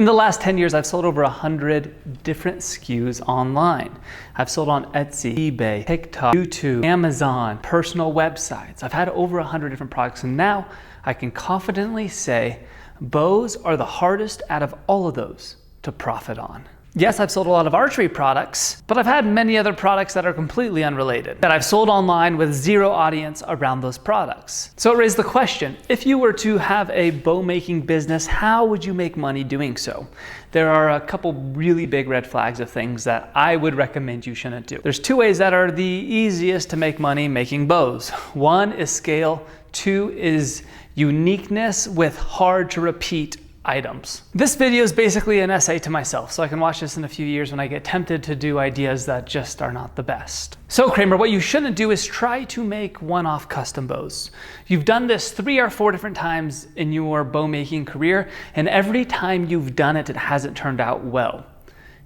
In the last 10 years, I've sold over 100 different SKUs online. I've sold on Etsy, eBay, TikTok, YouTube, Amazon, personal websites. I've had over 100 different products, and now I can confidently say bows are the hardest out of all of those to profit on. Yes, I've sold a lot of archery products, but I've had many other products that are completely unrelated, that I've sold online with zero audience around those products. So it raised the question, if you were to have a bow making business, how would you make money doing so? There are a couple really big red flags of things that I would recommend you shouldn't do. There's two ways that are the easiest to make money making bows. One is scale, two is uniqueness with hard to repeat items. This video is basically an essay to myself, so I can watch this in a few years when I get tempted to do ideas that just are not the best. So Kramer, what you shouldn't do is try to make one-off custom bows. You've done this 3 or 4 different times in your bow making career, and every time you've done it, it hasn't turned out well.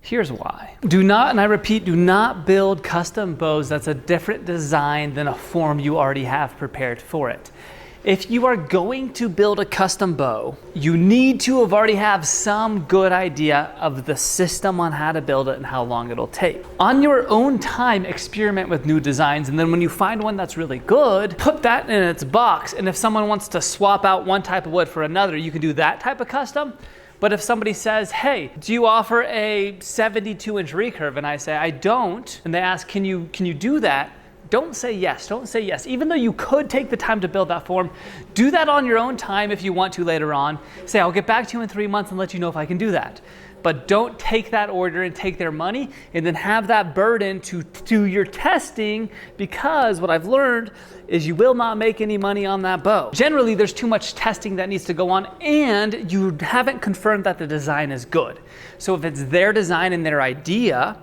Here's why. Do not, and I repeat, do not build custom bows that's a different design than a form you already have prepared for it. If you are going to build a custom bow, you need to have already have some good idea of the system on how to build it and how long it'll take. On your own time, experiment with new designs, and then when you find one that's really good, put that in its box. And if someone wants to swap out one type of wood for another, you can do that type of custom. But if somebody says, hey, do you offer a 72-inch recurve? And I say, I don't. And they ask, can you do that? Don't say yes, don't say yes. Even though you could take the time to build that form, do that on your own time if you want to later on. Say, I'll get back to you in 3 months and let you know if I can do that. But don't take that order and take their money and then have that burden to do your testing, because what I've learned is you will not make any money on that bow. Generally, there's too much testing that needs to go on, and you haven't confirmed that the design is good. So if it's their design and their idea,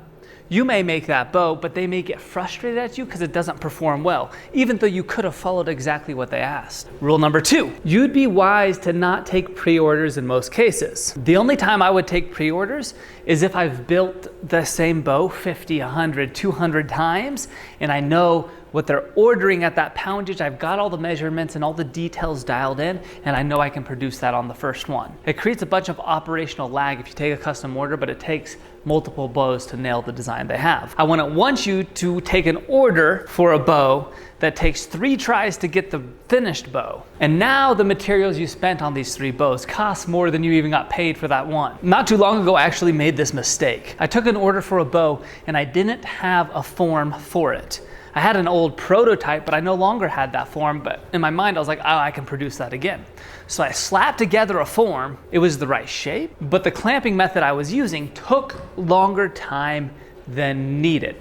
you may make that bow, but they may get frustrated at you because it doesn't perform well, even though you could have followed exactly what they asked. Rule number 2, you'd be wise to not take pre-orders in most cases. The only time I would take pre-orders is if I've built the same bow 50, 100, 200 times, and I know what they're ordering at that poundage. I've got all the measurements and all the details dialed in, and I know I can produce that on the first one. It creates a bunch of operational lag if you take a custom order, but it takes multiple bows to nail the design they have. I wouldn't want you to take an order for a bow that takes 3 tries to get the finished bow. And now the materials you spent on these 3 bows cost more than you even got paid for that one. Not too long ago, I actually made this mistake. I took an order for a bow and I didn't have a form for it. I had an old prototype, but I no longer had that form, but in my mind, I was like, oh, I can produce that again. So I slapped together a form. It was the right shape, but the clamping method I was using took longer time than needed.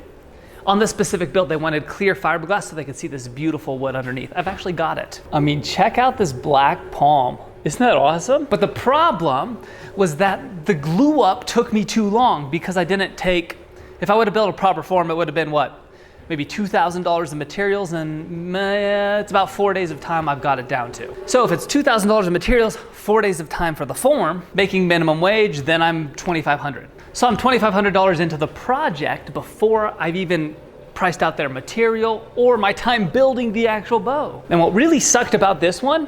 On this specific build, they wanted clear fiberglass so they could see this beautiful wood underneath. I've actually got it. I mean, check out this black palm. Isn't that awesome? But the problem was that the glue up took me too long because I didn't take, if I would have built a proper form, it would have been what? Maybe $2,000 in materials, and it's about 4 days of time I've got it down to. So if it's $2,000 in materials, 4 days of time for the form, making minimum wage, then I'm $2,500. So I'm $2,500 into the project before I've even priced out their material or my time building the actual bow. And what really sucked about this one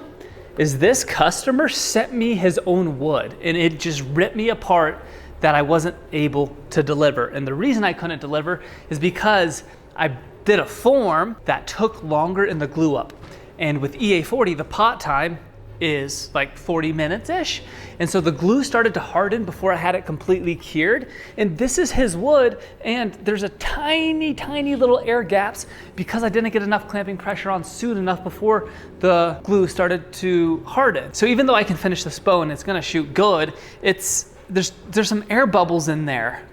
is this customer sent me his own wood, and it just ripped me apart that I wasn't able to deliver. And the reason I couldn't deliver is because I did a form that took longer in the glue up. And with EA40, the pot time is like 40 minutes-ish. And so the glue started to harden before I had it completely cured. And this is his wood, and there's a tiny, tiny little air gaps because I didn't get enough clamping pressure on soon enough before the glue started to harden. So even though I can finish this bow and it's gonna shoot good, there's some air bubbles in there.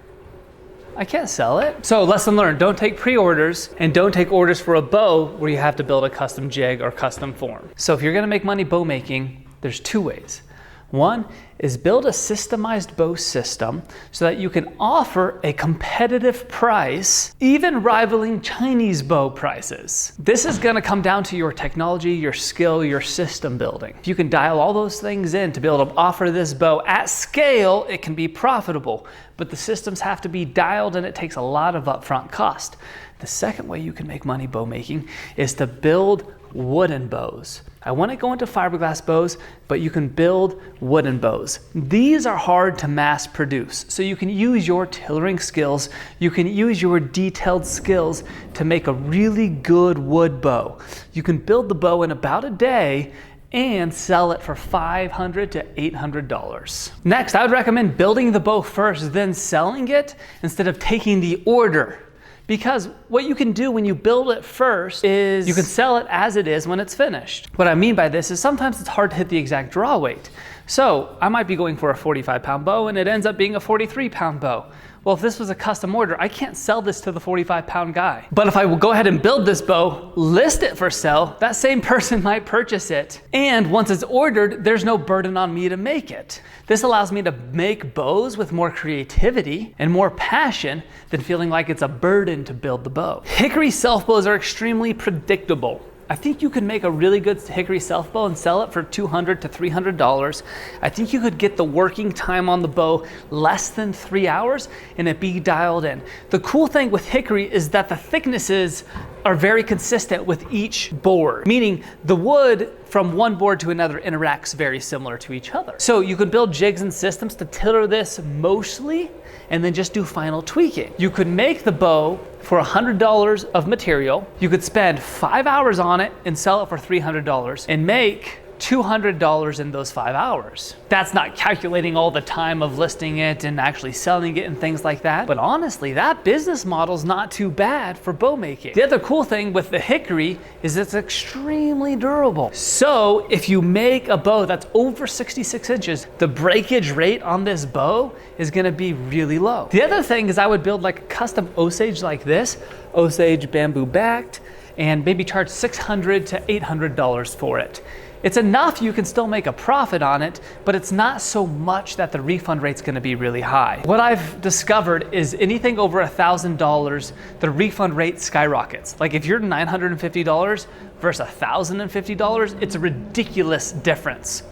I can't sell it. So lesson learned, don't take pre-orders, and don't take orders for a bow where you have to build a custom jig or custom form. So if you're gonna make money bow making, there's 2 ways. One is build a systemized bow system so that you can offer a competitive price, even rivaling Chinese bow prices. This is gonna come down to your technology, your skill, your system building. If you can dial all those things in to be able to offer this bow at scale, it can be profitable, but the systems have to be dialed and it takes a lot of upfront cost. The second way you can make money bow making is to build wooden bows. I want to go into fiberglass bows, but you can build wooden bows. These are hard to mass produce, so you can use your tailoring skills, you can use your detailed skills to make a really good wood bow. You can build the bow in about a day and sell it for $500 to $800. Next, I would recommend building the bow first, then selling it instead of taking the order. Because what you can do when you build it first is you can sell it as it is when it's finished. What I mean by this is sometimes it's hard to hit the exact draw weight. So I might be going for a 45-pound bow and it ends up being a 43-pound bow. Well, if this was a custom order, I can't sell this to the 45-pound guy. But if I will go ahead and build this bow, list it for sale, that same person might purchase it. And once it's ordered, there's no burden on me to make it. This allows me to make bows with more creativity and more passion than feeling like it's a burden to build the bow. Hickory self bows are extremely predictable. I think you could make a really good hickory self bow and sell it for $200 to $300. I think you could get the working time on the bow less than 3 hours and it be dialed in. The cool thing with hickory is that the thicknesses are very consistent with each board, meaning the wood from one board to another interacts very similar to each other. So you could build jigs and systems to tailor this mostly and then just do final tweaking. You could make the bow for $100 of material. You could spend 5 hours on it and sell it for $300 and make $200 in those 5 hours. That's not calculating all the time of listing it and actually selling it and things like that. But honestly, that business model's not too bad for bow making. The other cool thing with the hickory is it's extremely durable. So if you make a bow that's over 66 inches, the breakage rate on this bow is gonna be really low. The other thing is I would build like a custom Osage like this, Osage bamboo backed, and maybe charge $600 to $800 for it. It's enough you can still make a profit on it, but it's not so much that the refund rate's gonna be really high. What I've discovered is anything over $1,000, the refund rate skyrockets. Like if you're $950 versus $1,050, it's a ridiculous difference.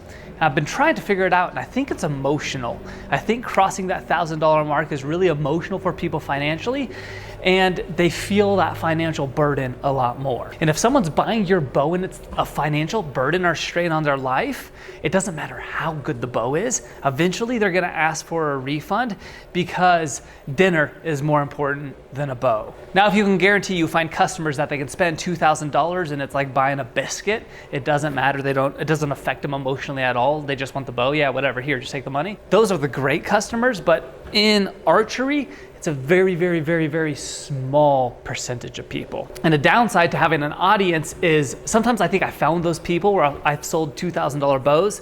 I've been trying to figure it out and I think it's emotional. I think crossing that $1,000 mark is really emotional for people financially and they feel that financial burden a lot more. And if someone's buying your bow and it's a financial burden or strain on their life, it doesn't matter how good the bow is, eventually they're gonna ask for a refund because dinner is more important than a bow. Now, if you can guarantee you find customers that they can spend $2,000 and it's like buying a biscuit, it doesn't matter, it doesn't affect them emotionally at all, they just want the bow, yeah, whatever, here, just take the money. Those are the great customers, but in archery, it's a very, very, very, very small percentage of people. And a downside to having an audience is sometimes I think I found those people where I've sold $2,000 bows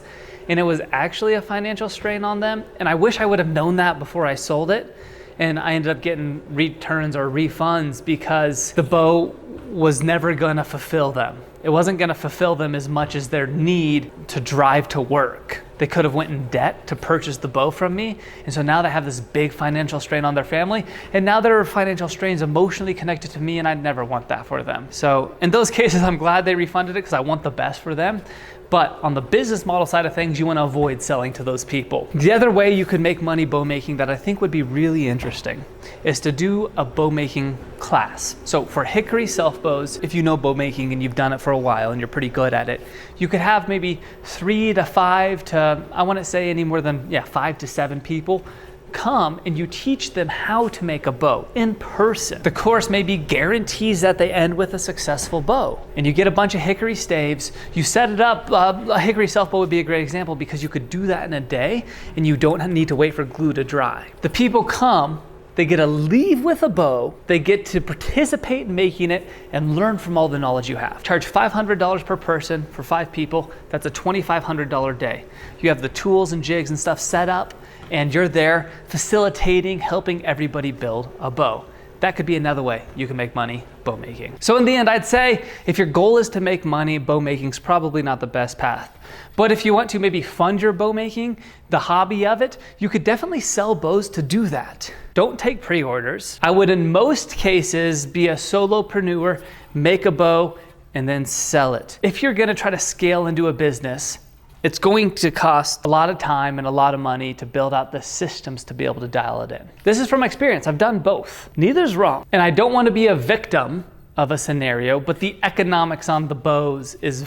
and it was actually a financial strain on them. And I wish I would have known that before I sold it. And I ended up getting returns or refunds because the bow was never gonna fulfill them. It wasn't gonna fulfill them as much as their need to drive to work. They could have went in debt to purchase the bow from me. And so now they have this big financial strain on their family. And now their financial strain's emotionally connected to me and I'd never want that for them. So in those cases, I'm glad they refunded it because I want the best for them. But on the business model side of things, you want to avoid selling to those people. The other way you could make money bow making that I think would be really interesting is to do a bow making class. So for hickory self bows, if you know bow making and you've done it for a while and you're pretty good at it, you could have maybe 3 to 5 to, I want to say any more than 5 to 7 people come and you teach them how to make a bow in person. The course maybe guarantees that they end with a successful bow. And you get a bunch of hickory staves, you set it up, a hickory self bow would be a great example because you could do that in a day and you don't need to wait for glue to dry. The people come, they get to leave with a bow, they get to participate in making it and learn from all the knowledge you have. Charge $500 per person for 5 people, that's a $2,500 day. You have the tools and jigs and stuff set up and you're there facilitating, helping everybody build a bow. That could be another way you can make money bow making. So in the end, I'd say if your goal is to make money, bow making is probably not the best path. But if you want to maybe fund your bow making, the hobby of it, you could definitely sell bows to do that. Don't take pre-orders. I would in most cases be a solopreneur, make a bow, and then sell it. If you're gonna try to scale into a business, it's going to cost a lot of time and a lot of money to build out the systems to be able to dial it in. This is from experience. I've done both. Neither's wrong. And I don't want to be a victim of a scenario, but the economics on the bows is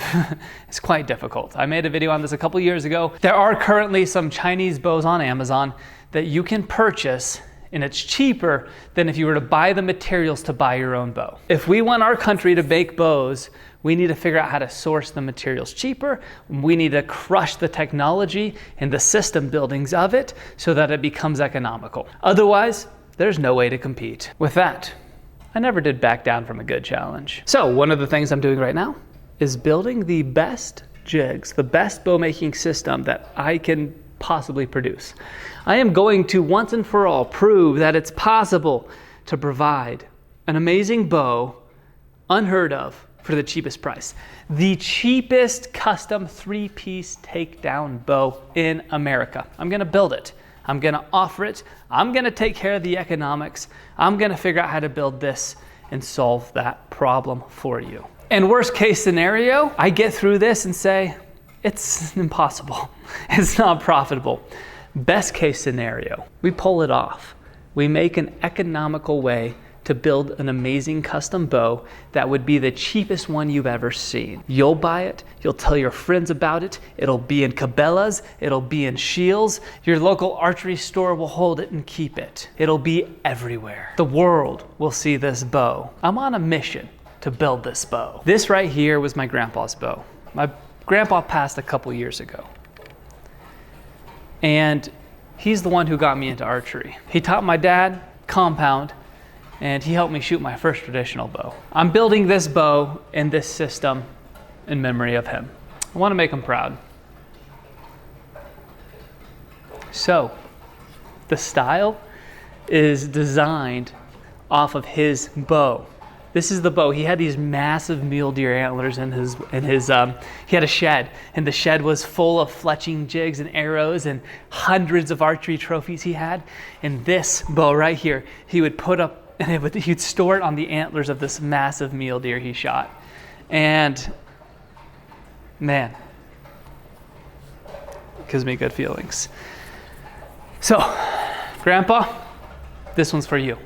quite difficult. I made a video on this a couple years ago. There are currently some Chinese bows on Amazon that you can purchase, and it's cheaper than if you were to buy the materials to buy your own bow. If we want our country to make bows, we need to figure out how to source the materials cheaper. We need to crush the technology and the system buildings of it so that it becomes economical. Otherwise, there's no way to compete. With that, I never did back down from a good challenge. So one of the things I'm doing right now is building the best jigs, the best bow making system that I can possibly produce. I am going to once and for all prove that it's possible to provide an amazing bow, unheard of, for the cheapest price. The cheapest custom 3-piece takedown bow in America. I'm gonna build it. I'm gonna offer it. I'm gonna take care of the economics. I'm gonna figure out how to build this and solve that problem for you. And worst case scenario, I get through this and say, it's impossible. It's not profitable. Best case scenario, we pull it off. We make an economical way to build an amazing custom bow that would be the cheapest one you've ever seen. You'll buy it, you'll tell your friends about it, it'll be in Cabela's, it'll be in Shields, your local archery store will hold it and keep it. It'll be everywhere. The world will see this bow. I'm on a mission to build this bow. This right here was my grandpa's bow. My grandpa passed a couple years ago. And he's the one who got me into archery. He taught my dad compound, and he helped me shoot my first traditional bow. I'm building this bow and this system in memory of him. I want to make him proud. So, the style is designed off of his bow. This is the bow. He had these massive mule deer antlers in his he had a shed, and the shed was full of fletching jigs and arrows and hundreds of archery trophies he had. And this bow right here, he would put up, and he'd store it on the antlers of this massive mule deer he shot. And man, it gives me good feelings. So, Grandpa, this one's for you.